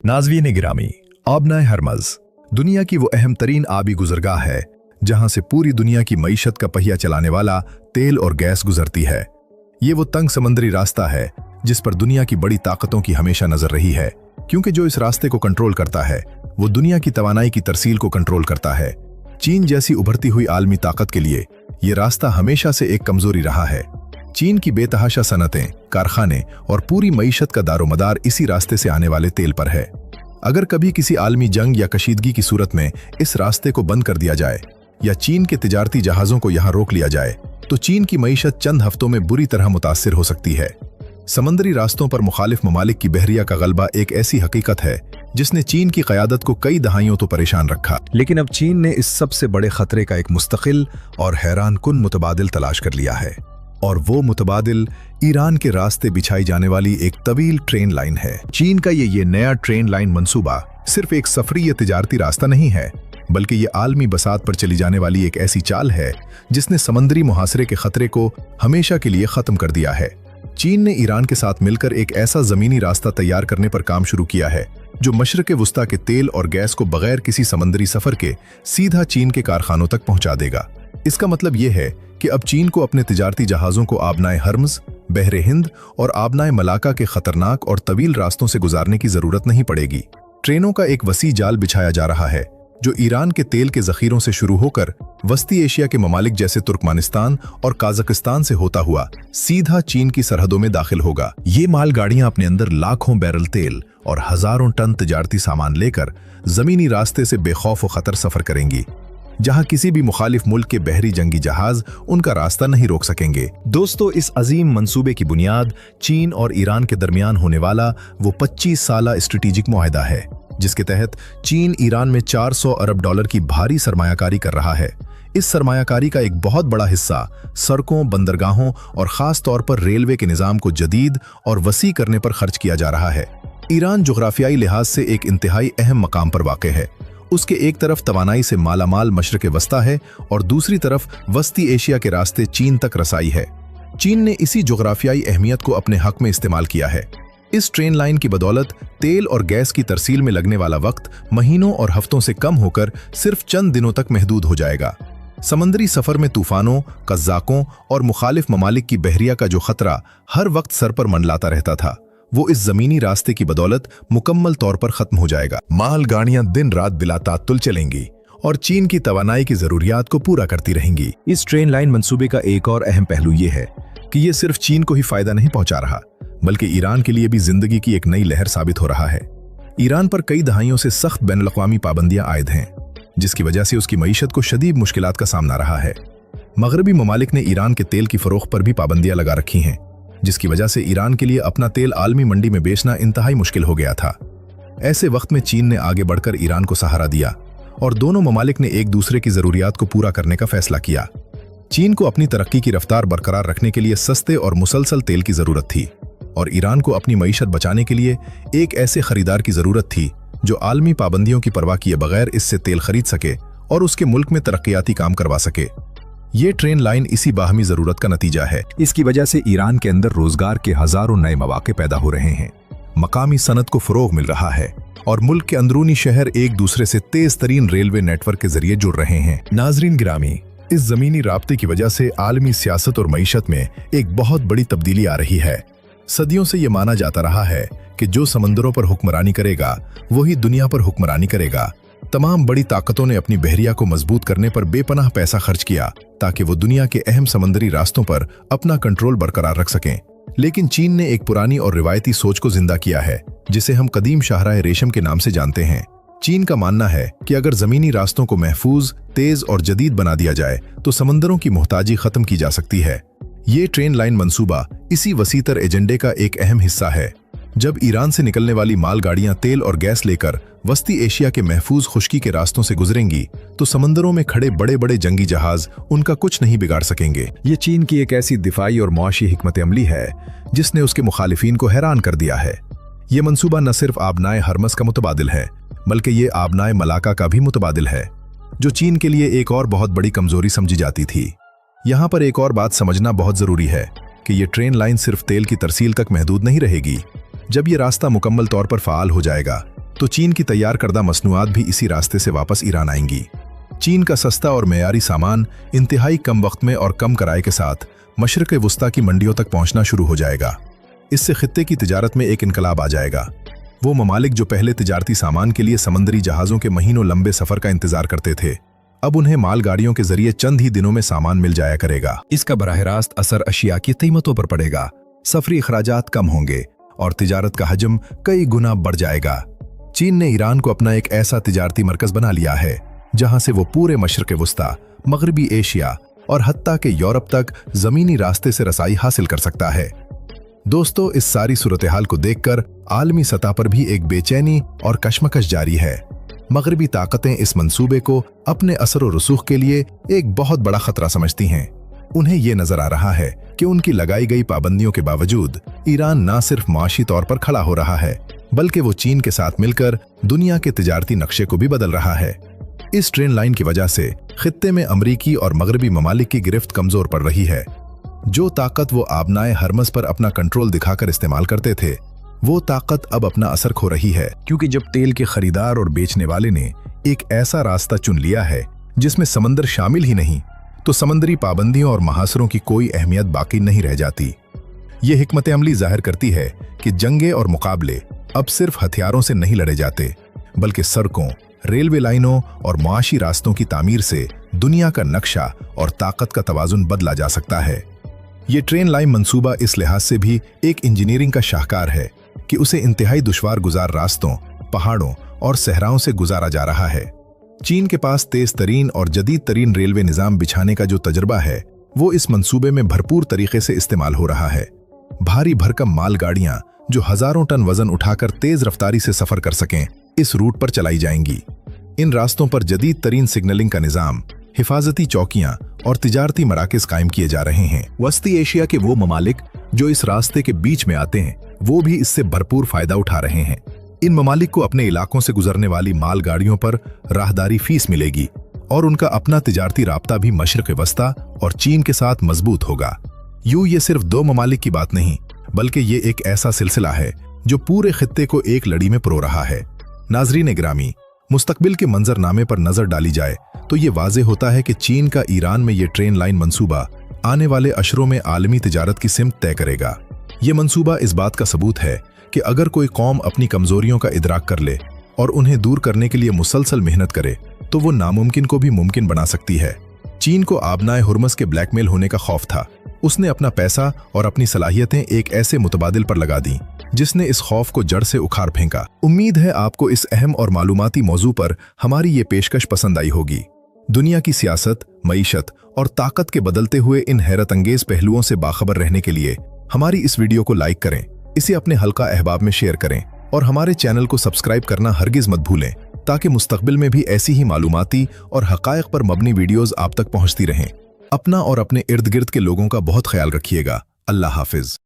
नाज़रीन गिरामी, आबनाए हरमज़ दुनिया की वो अहम तरीन आबी गुजरगाह है जहां से पूरी दुनिया की मईशत का पहिया चलाने वाला तेल और गैस गुजरती है। ये वो तंग समंदरी रास्ता है जिस पर दुनिया की बड़ी ताकतों की हमेशा नजर रही है, क्योंकि जो इस रास्ते को कंट्रोल करता है वो दुनिया की तवानाई की तरसील को कंट्रोल करता है। चीन जैसी उभरती हुई आलमी ताकत के लिए ये रास्ता हमेशा से एक कमजोरी रहा है। चीन की बेतहाशा सनतें, कारखाने और पूरी मईशत का दारोमदार इसी रास्ते से आने वाले तेल पर है। अगर कभी किसी आलमी जंग या कशीदगी की सूरत में इस रास्ते को बंद कर दिया जाए या चीन के तिजारती जहाजों को यहां रोक लिया जाए तो चीन की मईशत चंद हफ्तों में बुरी तरह मुतासिर हो सकती है। समंदरी रास्तों पर मुखालिफ ममालिक की बहरिया का गलबा एक ऐसी हकीकत है जिसने चीन की क़यादत को कई दहाइयों तो परेशान रखा, लेकिन अब चीन ने इस सबसे बड़े खतरे का एक मुस्तकिल और हैरान कुन मुतबादिल तलाश कर लिया है, और वो मुतबादिल ईरान के रास्ते बिछाई जाने वाली एक तवील ट्रेन लाइन है। चीन का ये नया ट्रेन लाइन मंसूबा सिर्फ एक सफरी या तिजारती रास्ता नहीं है, बल्कि ये आलमी बसात पर चली जाने वाली एक ऐसी चाल है जिसने समंदरी मुहासरे के खतरे को हमेशा के लिए खत्म कर दिया है। चीन ने ईरान के साथ मिलकर एक ऐसा जमीनी रास्ता तैयार करने पर काम शुरू किया है जो मशरक़े वुस्ता के तेल और गैस को बगैर किसी समंदरी सफर के सीधा चीन के कारखानों तक पहुंचा देगा। इसका मतलब यह है कि अब चीन को अपने तिजारती जहाज़ों को आबनाए हर्मज़, बहरे हिंद और आबनाए मलाका के खतरनाक और तवील रास्तों से गुजारने की जरूरत नहीं पड़ेगी। ट्रेनों का एक वसी जाल बिछाया जा रहा है जो ईरान के तेल के जखीरों से शुरू होकर वस्ती एशिया के ममालिक जैसे तुर्कमानिस्तान और काजाकिस्तान से होता हुआ सीधा चीन की सरहदों में दाखिल होगा। ये मालगाड़ियां अपने अंदर लाखों बैरल तेल और हजारों टन तिजारती सामान लेकर जमीनी रास्ते से बेखौफ व खतर सफर करेंगी, जहां किसी भी मुखालिफ मुल्क के बहरी जंगी जहाज उनका रास्ता नहीं रोक सकेंगे। दोस्तों, इस अजीम मंसूबे की बुनियाद चीन और ईरान के दरमियान होने वाला वो 25 साला स्ट्रेटेजिक मुआहदा है जिसके तहत चीन ईरान में 400 अरब डॉलर की भारी सरमायाकारी कर रहा है। इस सरमायाकारी का एक बहुत बड़ा हिस्सा सड़कों, बंदरगाहों और खास तौर पर रेलवे के निज़ाम को जदीद और वसी करने पर खर्च किया जा रहा है। ईरान जुग्राफियाई लिहाज से एक इंतहाई अहम मकाम पर वाक़ है। उसके एक तरफ तवानाई से मालामाल मशरक़े वस्ता है और दूसरी तरफ वस्ती एशिया के रास्ते चीन तक रसाई है। चीन ने इसी जुग्राफियाई अहमियत को अपने हक में इस्तेमाल किया है। इस ट्रेन लाइन की बदौलत तेल और गैस की तरसील में लगने वाला वक्त महीनों और हफ्तों से कम होकर सिर्फ चंद दिनों तक महदूद हो जाएगा। समंदरी सफर में तूफानों, कज़्ज़ाकों और मुखालिफ ममालिक की बहरिया का जो खतरा हर वक्त सर पर मंडलाता रहता था, वो इस जमीनी रास्ते की बदौलत मुकम्मल तौर पर खत्म हो जाएगा। मालगाड़ियां दिन रात बिला तात्तुल चलेंगी और चीन की तवानाई की जरूरियात को पूरा करती रहेंगी। इस ट्रेन लाइन मंसूबे का एक और अहम पहलू ये है कि ये सिर्फ चीन को ही फायदा नहीं पहुंचा रहा, बल्कि ईरान के लिए भी जिंदगी की एक नई लहर साबित हो रहा है। ईरान पर कई दहाइयों से सख्त बैनुल-अक़वामी पाबंदियां आयद हैं, जिसकी वजह से उसकी मईशत को शदीद मुश्किलात का सामना रहा है। मगरबी ममालिक ने ईरान के तेल की फरोख्त पर भी पाबंदियां लगा रखी हैं, जिसकी वजह से ईरान के लिए अपना तेल आलमी मंडी में बेचना इंतहाई मुश्किल हो गया था। ऐसे वक्त में चीन ने आगे बढ़कर ईरान को सहारा दिया और दोनों ममालिक ने एक दूसरे की जरूरियात को पूरा करने का फैसला किया। चीन को अपनी तरक्की की रफ्तार बरकरार रखने के लिए सस्ते और मुसलसल तेल की जरूरत थी, और ईरान को अपनी मईशत बचाने के लिए एक ऐसे खरीदार की जरूरत थी जो आलमी पाबंदियों की परवाह किए बगैर इससे तेल खरीद सके और उसके मुल्क में तरक्याती काम करवा सके। ये ट्रेन लाइन इसी बाहमी जरूरत का नतीजा है। इसकी वजह से ईरान के अंदर रोजगार के हजारों नए मौके पैदा हो रहे हैं, मकामी सनत को फरोग मिल रहा है और मुल्क के अंदरूनी शहर एक दूसरे से तेज तरीन रेलवे नेटवर्क के जरिए जुड़ रहे हैं। नाजरीन गिरामी, इस जमीनी राब्ते की वजह से आलमी सियासत और मईशत में एक बहुत बड़ी तब्दीली आ रही है। सदियों से ये माना जाता रहा है कि जो समंदरों पर हुक्मरानी करेगा वही दुनिया पर हुक्मरानी करेगा। तमाम बड़ी ताकतों ने अपनी बहरिया को मजबूत करने पर बेपनाह पैसा खर्च किया ताकि वो दुनिया के अहम समंदरी रास्तों पर अपना कंट्रोल बरकरार रख सकें। लेकिन चीन ने एक पुरानी और रिवायती सोच को जिंदा किया है जिसे हम कदीम शाहराह रेशम के नाम से जानते हैं। चीन का मानना है कि अगर जमीनी रास्तों को महफूज, तेज और जदीद बना दिया जाए तो समंदरों की मोहताजी खत्म की जा सकती है। ये ट्रेन लाइन मंसूबा इसी वसीतर एजेंडे का एक अहम हिस्सा है। जब ईरान से निकलने वाली मालगाड़ियां तेल और गैस लेकर वस्ती एशिया के महफूज खुश्की के रास्तों से गुजरेंगी तो समंदरों में खड़े बड़े बड़े जंगी जहाज उनका कुछ नहीं बिगाड़ सकेंगे। ये चीन की एक ऐसी दिफाई और मुआशी हिकमत अमली है जिसने उसके मुखालिफिन को हैरान कर दिया है। ये मंसूबा न सिर्फ आबनाए हरमज़ का मुतबादिल है, बल्कि ये आबनाए मलाका का भी मुतबादिल है, जो चीन के लिए एक और बहुत बड़ी कमजोरी समझी जाती थी। यहाँ पर एक और बात समझना बहुत जरूरी है कि ये ट्रेन लाइन सिर्फ तेल की तरसील तक महदूद नहीं रहेगी। जब ये रास्ता मुकम्मल तौर पर फ़ाल हो जाएगा तो चीन की तैयार करदा मसनूआत भी इसी रास्ते से वापस ईरान आएंगी। चीन का सस्ता और मेयारी सामान इंतहाई कम वक्त में और कम किराए के साथ मशरिक़ वुस्ता की मंडियों तक पहुंचना शुरू हो जाएगा। इससे खित्ते की तिजारत में एक इनकलाब आ जाएगा। वो ममालिक जो पहले तिजारती सामान के लिए समंदरी जहाज़ों के महीनों लंबे सफ़र का इंतजार करते थे, अब उन्हें मालगाड़ियों के जरिए चंद ही दिनों में सामान मिल जाया करेगा। इसका बराह रास्त असर अशिया की कीमतों पर पड़ेगा, सफरी अखराजात कम होंगे और तिजारत का हजम कई गुना बढ़ जाएगा। चीन ने ईरान को अपना एक ऐसा तिजारती मरकज बना लिया है जहां से वो पूरे मशरिक़ वुस्ता, मगरबी एशिया और हत्ता के यूरोप तक ज़मीनी रास्ते से रसाई हासिल कर सकता है। दोस्तों, इस सारी सूरत हाल को देखकर आलमी सतह पर भी एक बेचैनी और कशमकश जारी है। मगरबी ताकतें इस मंसूबे को अपने असर और रसूख के लिए एक बहुत बड़ा खतरा समझती हैं। उन्हें यह नजर आ रहा है कि उनकी लगाई गई पाबंदियों के बावजूद ईरान न सिर्फ माशी तौर पर खड़ा हो रहा है, बल्कि वो चीन के साथ मिलकर दुनिया के तिजारती नक्शे को भी बदल रहा है। इस ट्रेन लाइन की वजह से खित्ते में अमरीकी और मगरबी ममालिक की गिरफ्त कमजोर पड़ रही है। जो ताकत वो आबनाए हरमज पर अपना कंट्रोल दिखाकर इस्तेमाल करते थे, वो ताकत अब अपना असर खो रही है, क्योंकि जब तेल के खरीदार और बेचने वाले ने एक ऐसा रास्ता चुन लिया है जिसमें समंदर शामिल ही नहीं, तो समंदरी पाबंदियों और महासरों की कोई अहमियत बाकी नहीं रह जाती। ये हिकमत अमली जाहिर करती है कि जंगे और मुकाबले अब सिर्फ हथियारों से नहीं लड़े जाते, बल्कि सड़कों, रेलवे लाइनों और मुआशी रास्तों की तामीर से दुनिया का नक्शा और ताकत का तवाजुन बदला जा सकता है। ये ट्रेन लाइन मंसूबा इस लिहाज से भी एक इंजीनियरिंग का शाहकार है कि उसे इंतहाई दुश्वार गुजार रास्तों, पहाड़ों और सहराओं से गुजारा जा रहा है। चीन के पास तेज तरीन और जदीद तरीन रेलवे निज़ाम बिछाने का जो तजर्बा है, वो इस मंसूबे में भरपूर तरीके से इस्तेमाल हो रहा है। भारी भरकम मालगाड़ियां जो हजारों टन वजन उठाकर तेज रफ्तारी से सफर कर सकें, इस रूट पर चलाई जाएंगी। इन रास्तों पर जदीद तरीन सिग्नलिंग का निज़ाम, हिफाजती चौकियां और तिजारती मराकज़ कायम किए जा रहे हैं। वस्ती एशिया के वो ममालिक जो इस रास्ते के बीच में आते हैं, वो भी इससे भरपूर फायदा उठा रहे हैं। इन ममालिक को अपने इलाकों से गुजरने वाली मालगाड़ियों पर राहदारी फीस मिलेगी और उनका अपना तिजारती राब्ता भी मशरिक़ वस्ता और चीन के साथ मजबूत होगा। यूं ये सिर्फ दो ममालिक की बात नहीं, बल्कि ये एक ऐसा सिलसिला है जो पूरे खित्ते को एक लड़ी में पिरो रहा है। नाज़रीन गिरामी, मुस्तकबिल के मंजरनामे पर नजर डाली जाए तो ये वाज़े होता है कि चीन का ईरान में ये ट्रेन लाइन मंसूबा आने वाले अशरों में आलमी तिजारत की सिमत तय करेगा। ये मंसूबा इस बात का सबूत है कि अगर कोई कौम अपनी कमजोरियों का इदराक कर ले और उन्हें दूर करने के लिए मुसलसल मेहनत करे, तो वो नामुमकिन को भी मुमकिन बना सकती है। चीन को आबनाए हुर्मस के ब्लैकमेल होने का खौफ था। उसने अपना पैसा और अपनी सलाहियतें एक ऐसे मुतबादिल पर लगा दी जिसने इस खौफ को जड़ से उखाड़ फेंका। उम्मीद है आपको इस अहम और मालूमाती मौजू पर हमारी ये पेशकश पसंद आई होगी। दुनिया की सियासत, मईशत और ताकत के बदलते हुए इन हैरत अंगेज पहलुओं से बाखबर रहने के लिए हमारी इस वीडियो को लाइक करें, इसे अपने हल्का अहबाब में शेयर करें और हमारे चैनल को सब्सक्राइब करना हरगिज मत भूलें, ताकि मुस्तकबिल में भी ऐसी ही मालूमाती और हकायक पर मबनी वीडियोस आप तक पहुंचती रहें। अपना और अपने इर्द गिर्द के लोगों का बहुत ख्याल रखिएगा। अल्लाह हाफिज।